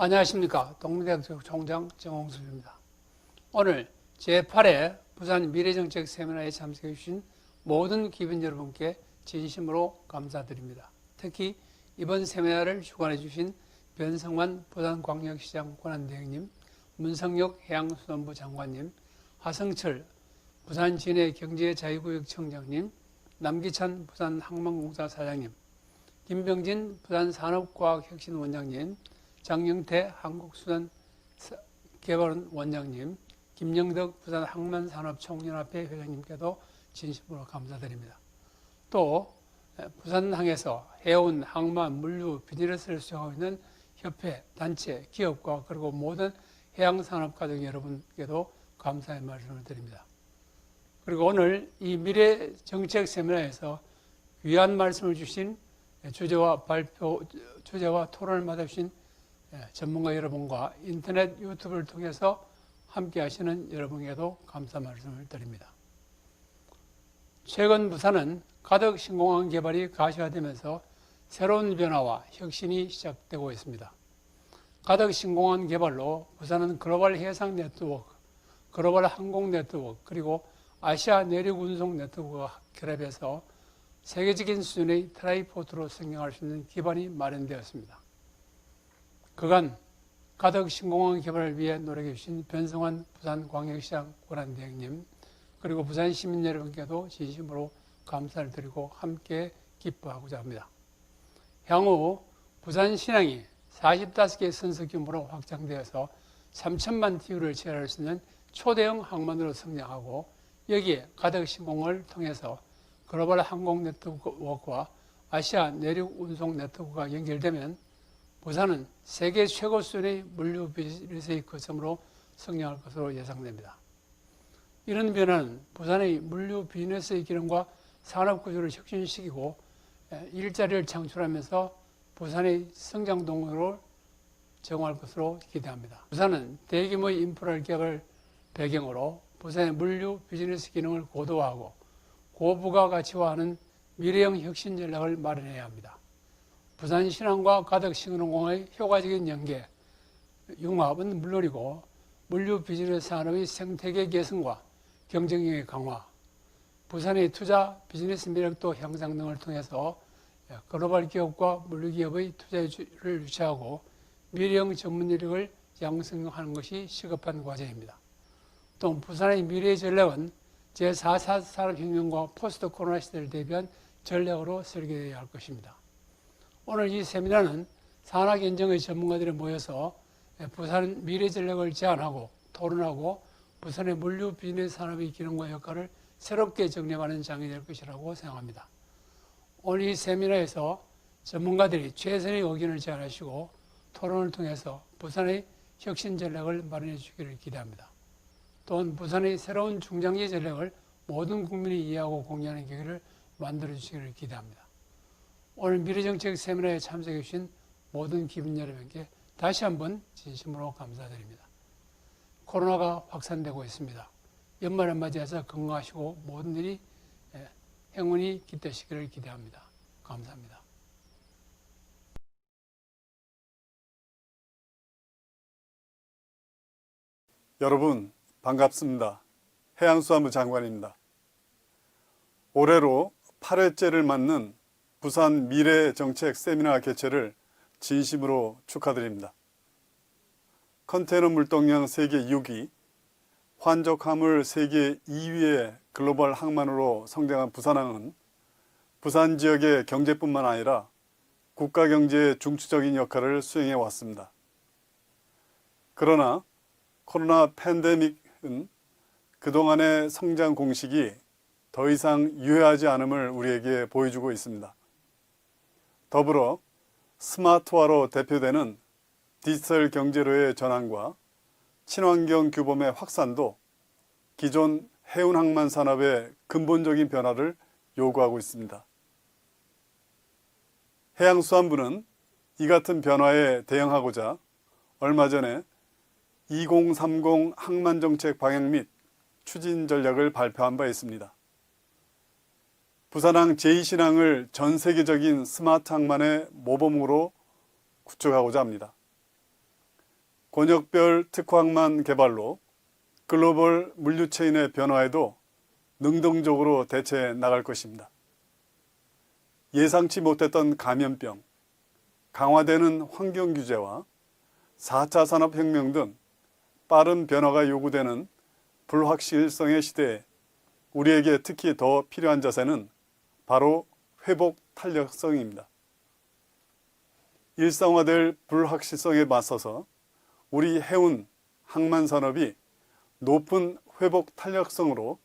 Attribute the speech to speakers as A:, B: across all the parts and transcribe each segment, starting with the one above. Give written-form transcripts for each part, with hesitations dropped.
A: 안녕하십니까. 동문대학교 총장 정홍섭입니다. 오늘 제8회 부산 미래정책 세미나에 참석해 주신 모든 기빈 여러분께 진심으로 감사드립니다. 특히 이번 세미나를 주관해 주신 변성환 부산광역시장 권한대행님, 문성yok 해양수산부 장관님, 하성철 부산 진해 경제자유구역청장님, 남기찬 부산항만공사 사장님, 김병진 부산산업과학혁신원장님, 장영태 한국수산개발원 원장님, 김영덕 부산항만산업총연합회 회장님께도 진심으로 감사드립니다. 또 부산항에서 해운, 항만, 물류, 비즈니스를 수행하고 있는 협회, 단체, 기업과 그리고 모든 해양산업가족 여러분께도 감사의 말씀을 드립니다. 그리고 오늘 이 미래정책 세미나에서 귀한 말씀을 주신 주제와 토론을 맡아주신 전문가 여러분과 인터넷 유튜브를 통해서 함께 하시는 여러분에게도 감사 말씀을 드립니다. 최근 부산은 가덕 신공항 개발이 가시화되면서 새로운 변화와 혁신이 시작되고 있습니다. 가덕 신공항 개발로 부산은 글로벌 해상 네트워크, 글로벌 항공 네트워크, 그리고 아시아 내륙 운송 네트워크가 결합해서 세계적인 수준의 트라이포트로 성장할 수 있는 기반이 마련되었습니다. 그간 가덕 신공항 개발을 위해 노력해 주신 변성환 부산광역시장 권한대행님, 그리고 부산 시민 여러분께도 진심으로 감사를 드리고 함께 기뻐하고자 합니다. 향후 부산 신항이 45개 선수 규모로 확장되어서 3천만 TU를 제어할 수 있는 초대형 항만으로 성장하고, 여기에 가덕 신공항을 통해서 글로벌 항공 네트워크와 아시아 내륙 운송 네트워크가 연결되면 부산은 세계 최고 수준의 물류 비즈니스의 거점으로 성장할 것으로 예상됩니다. 이런 변화는 부산의 물류 비즈니스의 기능과 산업 구조를 혁신시키고 일자리를 창출하면서 부산의 성장 동력을 제공할 것으로 기대합니다. 부산은 대규모의 인프라를 개발 배경으로 부산의 물류 비즈니스 기능을 고도화하고 고부가가치화하는 미래형 혁신 전략을 마련해야 합니다. 부산 신항과 가덕 신공항의 효과적인 연계, 융합은 물론이고 물류 비즈니스 산업의 생태계 개선과 경쟁력의 강화, 부산의 투자 비즈니스 매력도 향상 등을 통해서 글로벌 기업과 물류 기업의 투자를 유치하고 미래형 전문 인력을 양성하는 것이 시급한 과제입니다. 또 부산의 미래 전략은 제4차 산업혁명과 포스트 코로나 시대를 대비한 전략으로 설계되어야 할 것입니다. 오늘 이 세미나는 산학연정의 전문가들이 모여서 부산 미래 전략을 제안하고 토론하고 부산의 물류 비즈니스 산업의 기능과 역할을 새롭게 정립하는 장이 될 것이라고 생각합니다. 오늘 이 세미나에서 전문가들이 최선의 의견을 제안하시고 토론을 통해서 부산의 혁신 전략을 마련해 주기를 기대합니다. 또한 부산의 새로운 중장기 전략을 모든 국민이 이해하고 공유하는 계기를 만들어 주시기를 기대합니다. 오늘 미래정책 세미나에 참석해 주신 모든 기빈 여러분께 다시 한번 진심으로 감사드립니다. 코로나가 확산되고 있습니다. 연말을 맞이해서 건강하시고 모든 일이 행운이 깃드시기를 기대합니다. 감사합니다.
B: 여러분 반갑습니다. 해양수산부 장관입니다. 올해로 8회째를 맞는 부산 미래정책 세미나 개최를 진심으로 축하드립니다. 컨테이너 물동량 세계 6위, 환적 화물 세계 2위의 글로벌 항만으로 성장한 부산항은 부산 지역의 경제뿐만 아니라 국가 경제의 중추적인 역할을 수행해 왔습니다. 그러나 코로나 팬데믹은 그동안의 성장 공식이 더 이상 유효하지 않음을 우리에게 보여주고 있습니다. 더불어 스마트화로 대표되는 디지털 경제로의 전환과 친환경 규범의 확산도 기존 해운항만 산업의 근본적인 변화를 요구하고 있습니다. 해양수산부는 이 같은 변화에 대응하고자 얼마 전에 2030 항만정책 방향 및 추진 전략을 발표한 바 있습니다. 부산항 제2신항을 전 세계적인 스마트 항만의 모범으로 구축하고자 합니다. 권역별 특화항만 개발로 글로벌 물류 체인의 변화에도 능동적으로 대처해 나갈 것입니다. 예상치 못했던 감염병, 강화되는 환경 규제와 4차 산업혁명 등 빠른 변화가 요구되는 불확실성의 시대에 우리에게 특히 더 필요한 자세는 바로 회복 탄력성입니다. 일상화될 불확실성에 맞서서 우리 해운, 항만 산업이 높은 회복 탄력성으로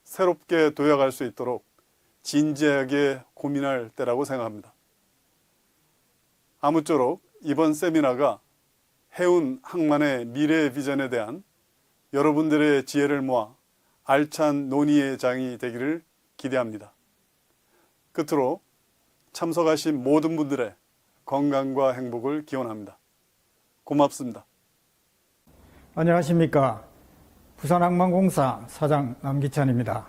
B: 새롭게 도약할 수 있도록 진지하게 고민할 때라고 생각합니다. 아무쪼록 이번 세미나가 해운, 항만의 미래 비전에 대한 여러분들의 지혜를 모아 알찬 논의의 장이 되기를 기대합니다. 끝으로 참석하신 모든 분들의 건강과 행복을 기원합니다. 고맙습니다.
C: 안녕하십니까. 부산항만공사 사장 남기찬입니다.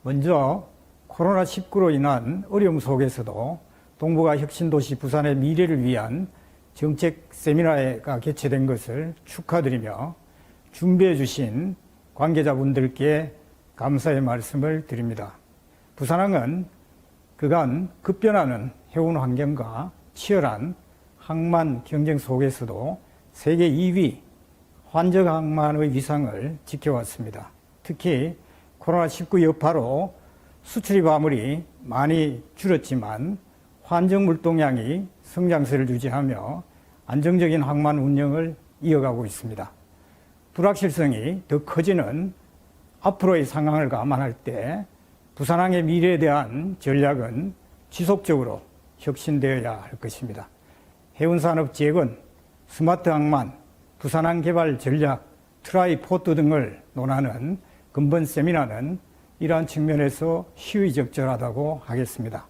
C: 먼저 코로나19로 인한 어려움 속에서도 동북아 혁신도시 부산의 미래를 위한 정책 세미나가 개최된 것을 축하드리며 준비해 주신 관계자분들께 감사의 말씀을 드립니다. 부산항은 그간 급변하는 해운 환경과 치열한 항만 경쟁 속에서도 세계 2위 환적 항만의 위상을 지켜왔습니다. 특히 코로나19 여파로 수출입 화물이 많이 줄었지만 환적 물동량이 성장세를 유지하며 안정적인 항만 운영을 이어가고 있습니다. 불확실성이 더 커지는 앞으로의 상황을 감안할 때 부산항의 미래에 대한 전략은 지속적으로 혁신되어야 할 것입니다. 해운산업 재건, 스마트 항만, 부산항 개발 전략, 트라이포트 등을 논하는 근본 세미나는 이러한 측면에서 시의적절하다고 하겠습니다.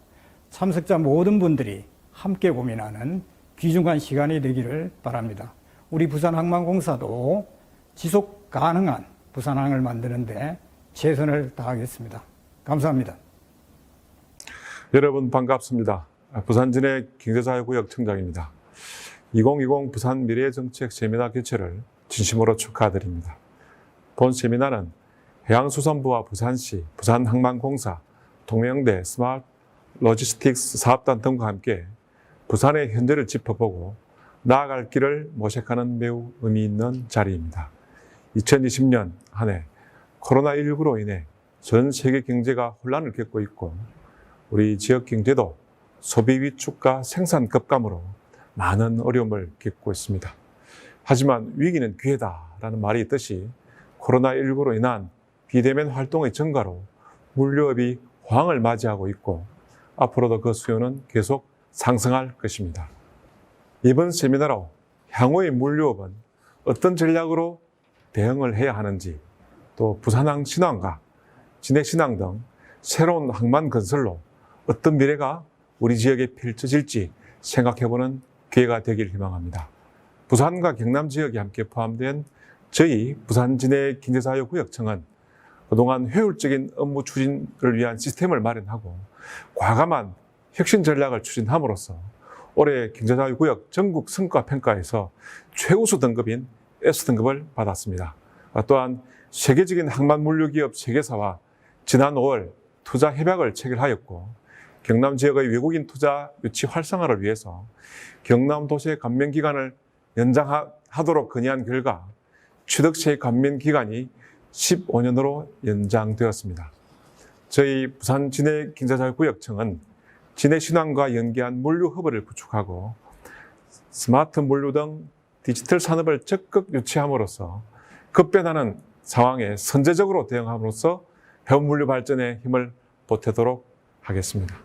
C: 참석자 모든 분들이 함께 고민하는 귀중한 시간이 되기를 바랍니다. 우리 부산항만공사도 지속 가능한 부산항을 만드는 데 최선을 다하겠습니다. 감사합니다.
D: 여러분 반갑습니다. 부산진해 경제자유구역 청장입니다. 2020 부산 미래정책 세미나 개최를 진심으로 축하드립니다. 본 세미나는 해양수산부와 부산시, 부산항만공사, 동명대 스마트 로지스틱스 사업단 등과 함께 부산의 현재를 짚어보고 나아갈 길을 모색하는 매우 의미 있는 자리입니다. 2020년 한 해 코로나19로 인해 전 세계 경제가 혼란을 겪고 있고 우리 지역 경제도 소비 위축과 생산 급감으로 많은 어려움을 겪고 있습니다. 하지만 위기는 기회다라는 말이 있듯이 코로나19로 인한 비대면 활동의 증가로 물류업이 호황을 맞이하고 있고 앞으로도 그 수요는 계속 상승할 것입니다. 이번 세미나로 향후의 물류업은 어떤 전략으로 대응을 해야 하는지, 또 부산항 신항과 진해신항 등 새로운 항만 건설로 어떤 미래가 우리 지역에 펼쳐질지 생각해보는 기회가 되길 희망합니다. 부산과 경남 지역이 함께 포함된 저희 부산진해경제자유구역청은 그동안 효율적인 업무 추진을 위한 시스템을 마련하고 과감한 혁신 전략을 추진함으로써 올해 경제자유구역 전국 성과평가에서 최우수 등급인 S등급을 받았습니다. 또한 세계적인 항만 물류기업 세계사와 지난 5월 투자 협약을 체결하였고 경남 지역의 외국인 투자 유치 활성화를 위해서 경남 도시의 감면 기간을 연장하도록 건의한 결과 취득세 감면 기간이 15년으로 연장되었습니다. 저희 부산 진해경제자유구역청은 진해신항과 연계한 물류 허브를 구축하고 스마트 물류 등 디지털 산업을 적극 유치함으로써 급변하는 상황에 선제적으로 대응함으로써 해운 물류 발전에 힘을 보태도록 하겠습니다.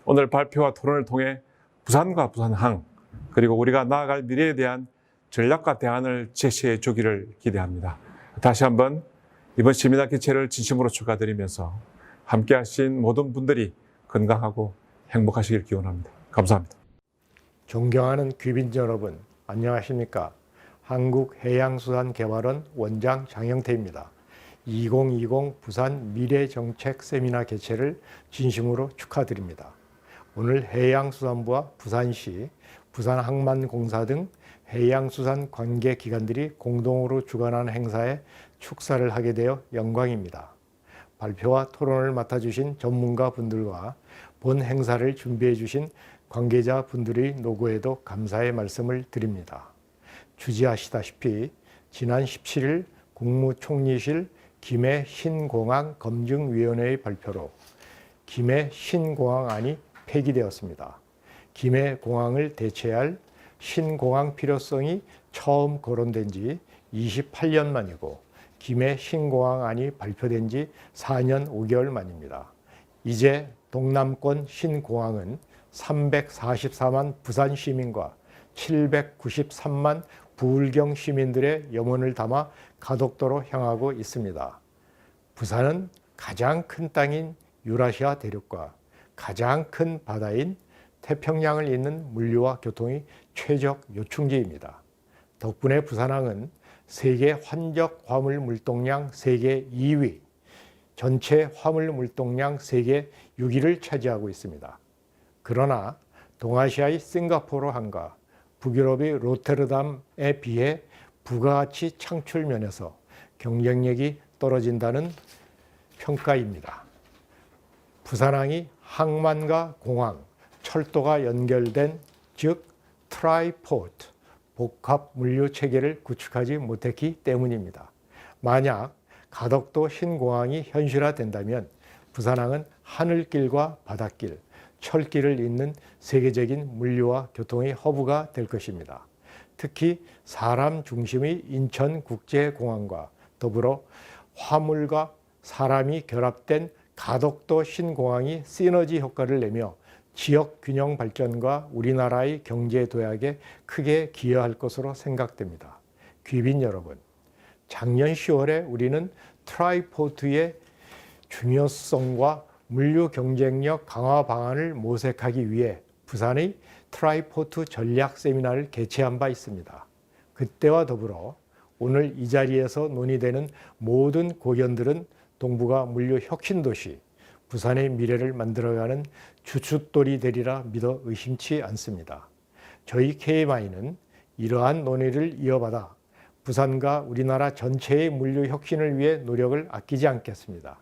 D: 오늘 발표와 토론을 통해 부산과 부산항 그리고 우리가 나아갈 미래에 대한 전략과 대안을 제시해 주기를 기대합니다. 다시 한번 이번 세미나 개최를 진심으로 축하드리면서 함께 하신 모든 분들이 건강하고 행복하시길 기원합니다. 감사합니다.
E: 존경하는 귀빈 여러분, 안녕하십니까? 한국해양수산개발원 원장 장영태입니다. 2020 부산 미래정책 세미나 개최를 진심으로 축하드립니다. 오늘 해양수산부와 부산시, 부산항만공사 등 해양수산 관계기관들이 공동으로 주관하는 행사에 축사를 하게 되어 영광입니다. 발표와 토론을 맡아주신 전문가분들과 본 행사를 준비해 주신 관계자분들의 노고에도 감사의 말씀을 드립니다. 주지하시다시피 지난 17일 국무총리실 김해 신공항 검증위원회의 발표로 김해 신공항안이 폐기되었습니다. 김해 공항을 대체할 신공항 필요성이 처음 거론된 지 28년 만이고 김해 신공항안이 발표된 지 4년 5개월 만입니다. 이제 동남권 신공항은 344만 부산 시민과 793만 부울경 시민들의 염원을 담아 가덕도로 향하고 있습니다. 부산은 가장 큰 땅인 유라시아 대륙과 가장 큰 바다인 태평양을 잇는 물류와 교통이 최적 요충지입니다. 덕분에 부산항은 세계 환적 화물 물동량 세계 2위, 전체 화물 물동량 세계 6위를 차지하고 있습니다. 그러나 동아시아의 싱가포르항과 북유럽의 로테르담에 비해 부가가치 창출 면에서 경쟁력이 떨어진다는 평가입니다. 부산항이 항만과 공항, 철도가 연결된 즉 트라이포트, 복합 물류 체계를 구축하지 못했기 때문입니다. 만약 가덕도 신공항이 현실화된다면 부산항은 하늘길과 바닷길, 철길을 잇는 세계적인 물류와 교통의 허브가 될 것입니다. 특히 사람 중심의 인천국제공항과 더불어 화물과 사람이 결합된 가덕도 신공항이 시너지 효과를 내며 지역 균형 발전과 우리나라의 경제 도약에 크게 기여할 것으로 생각됩니다. 귀빈 여러분, 작년 10월에 우리는 트라이포트의 중요성과 물류 경쟁력 강화 방안을 모색하기 위해 부산의 트라이포트 전략 세미나를 개최한 바 있습니다. 그때와 더불어 오늘 이 자리에서 논의되는 모든 고견들은 동부가 물류 혁신도시, 부산의 미래를 만들어가는 주춧돌이 되리라 믿어 의심치 않습니다. 저희 KMI는 이러한 논의를 이어받아 부산과 우리나라 전체의 물류 혁신을 위해 노력을 아끼지 않겠습니다.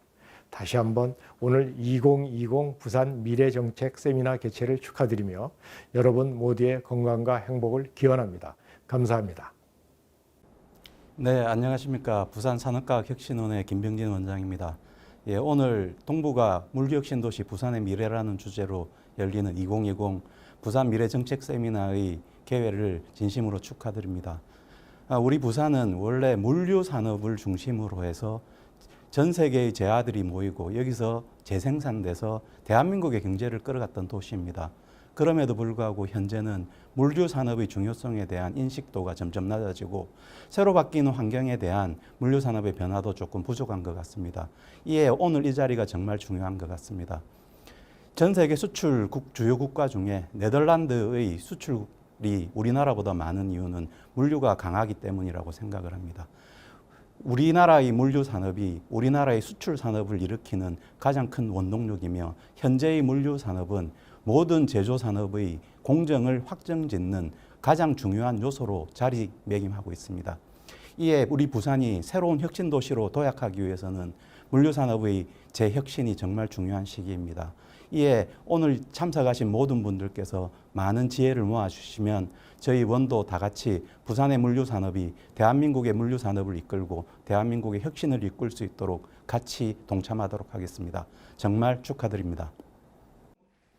E: 다시 한번 오늘 2020 부산 미래정책 세미나 개최를 축하드리며 여러분 모두의 건강과 행복을 기원합니다. 감사합니다.
F: 네, 안녕하십니까. 부산산업과학혁신원의 김병진 원장입니다. 예, 오늘 동부가 물류혁신도시 부산의 미래라는 주제로 열리는 2020 부산 미래정책 세미나의 개회를 진심으로 축하드립니다. 우리 부산은 원래 물류산업을 중심으로 해서 전 세계의 제아들이 모이고 여기서 재생산돼서 대한민국의 경제를 끌어갔던 도시입니다. 그럼에도 불구하고 현재는 물류산업의 중요성에 대한 인식도가 점점 낮아지고 새로 바뀌는 환경에 대한 물류산업의 변화도 조금 부족한 것 같습니다. 이에 오늘 이 자리가 정말 중요한 것 같습니다. 전 세계 수출 주요 국가 중에 네덜란드의 수출이 우리나라보다 많은 이유는 물류가 강하기 때문이라고 생각을 합니다. 우리나라의 물류산업이 우리나라의 수출산업을 일으키는 가장 큰 원동력이며 현재의 물류산업은 모든 제조산업의 공정을 확정짓는 가장 중요한 요소로 자리매김하고 있습니다. 이에 우리 부산이 새로운 혁신도시로 도약하기 위해서는 물류산업의 재혁신이 정말 중요한 시기입니다. 이에 오늘 참석하신 모든 분들께서 많은 지혜를 모아주시면 저희 원도 다 같이 부산의 물류산업이 대한민국의 물류산업을 이끌고 대한민국의 혁신을 이끌 수 있도록 같이 동참하도록 하겠습니다. 정말 축하드립니다.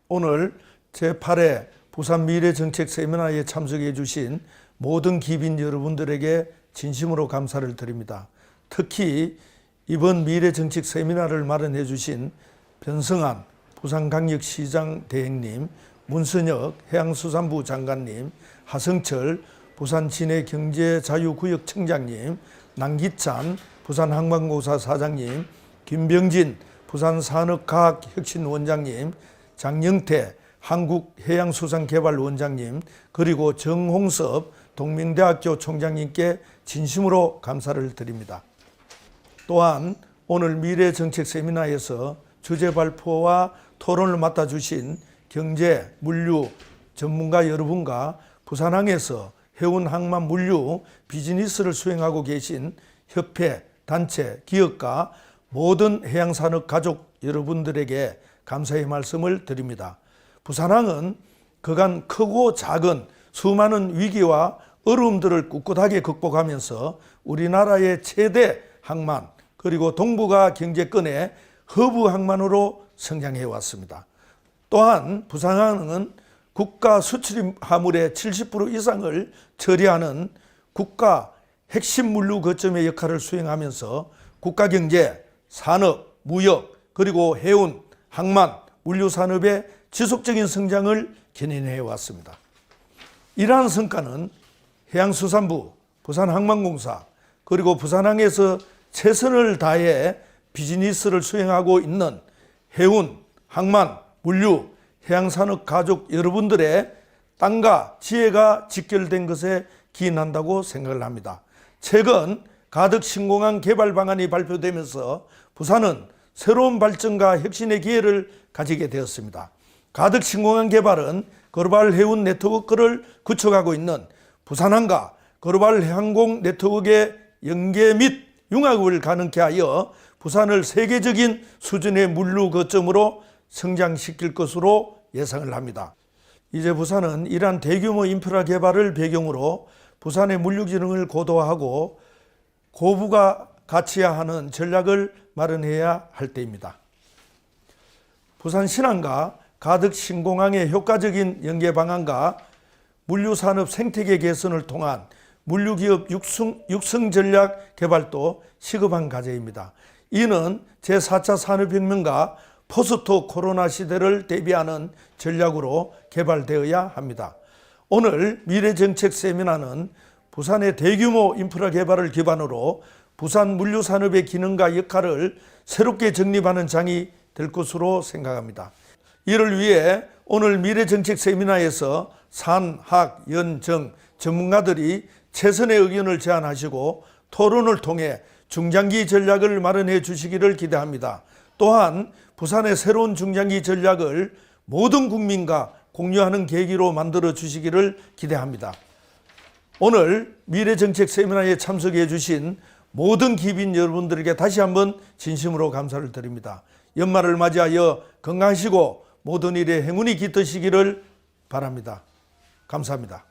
G: 오늘 제8회 부산 미래정책 세미나에 참석해 주신 모든 기빈 여러분들에게 진심으로 감사를 드립니다. 특히 이번 미래정책 세미나를 마련해 주신 변성한 부산광역시장 대행님, 문선혁 해양수산부 장관님, 하성철 부산 진해경제자유구역청장님, 남기찬 부산항만공사 사장님, 김병진 부산산업과학혁신원장님, 장영태 한국해양수산개발원장님, 그리고 정홍섭 동명대학교 총장님께 진심으로 감사를 드립니다. 또한 오늘 미래정책 세미나에서 주제 발표와 토론을 맡아주신 경제, 물류 전문가 여러분과 부산항에서 해운, 항만, 물류, 비즈니스를 수행하고 계신 협회, 단체, 기업가, 모든 해양산업 가족 여러분들에게 감사의 말씀을 드립니다. 부산항은 그간 크고 작은 수많은 위기와 어려움들을 꿋꿋하게 극복하면서 우리나라의 최대 항만 그리고 동북아 경제권의 허브 항만으로 성장해 왔습니다. 또한 부산항은 국가 수출 화물의 70% 이상을 처리하는 국가 핵심 물류 거점의 역할을 수행하면서 국가 경제, 산업, 무역, 그리고 해운, 항만, 물류 산업의 지속적인 성장을 견인해 왔습니다. 이러한 성과는 해양수산부, 부산항만공사, 그리고 부산항에서 최선을 다해 비즈니스를 수행하고 있는 해운, 항만, 물류, 해양산업 가족 여러분들의 땀과 지혜가 직결된 것에 기인한다고 생각을 합니다. 최근 가덕 신공항 개발 방안이 발표되면서 부산은 새로운 발전과 혁신의 기회를 가지게 되었습니다. 가덕 신공항 개발은 글로벌 해운 네트워크를 구축하고 있는 부산항과 글로벌 항공 네트워크의 연계 및 융합을 가능케 하여 부산을 세계적인 수준의 물류 거점으로 성장시킬 것으로 예상을 합니다. 이제 부산은 이러한 대규모 인프라 개발을 배경으로 부산의 물류기능을 고도화하고 고부가 가치화하는 전략을 마련해야 할 때입니다. 부산 신항과 가덕 신공항의 효과적인 연계 방안과 물류산업 생태계 개선을 통한 물류기업 육성 전략 개발도 시급한 과제입니다. 이는 제4차 산업혁명과 포스트 코로나 시대를 대비하는 전략으로 개발되어야 합니다. 오늘 미래정책 세미나는 부산의 대규모 인프라 개발을 기반으로 부산 물류산업의 기능과 역할을 새롭게 정립하는 장이 될 것으로 생각합니다. 이를 위해 오늘 미래정책 세미나에서 산, 학, 연, 정 전문가들이 최선의 의견을 제안하시고 토론을 통해 중장기 전략을 마련해 주시기를 기대합니다. 또한 부산의 새로운 중장기 전략을 모든 국민과 공유하는 계기로 만들어 주시기를 기대합니다. 오늘 미래정책 세미나에 참석해 주신 모든 기빈 여러분들에게 다시 한번 진심으로 감사를 드립니다. 연말을 맞이하여 건강하시고 모든 일에 행운이 깃드시기를 바랍니다. 감사합니다.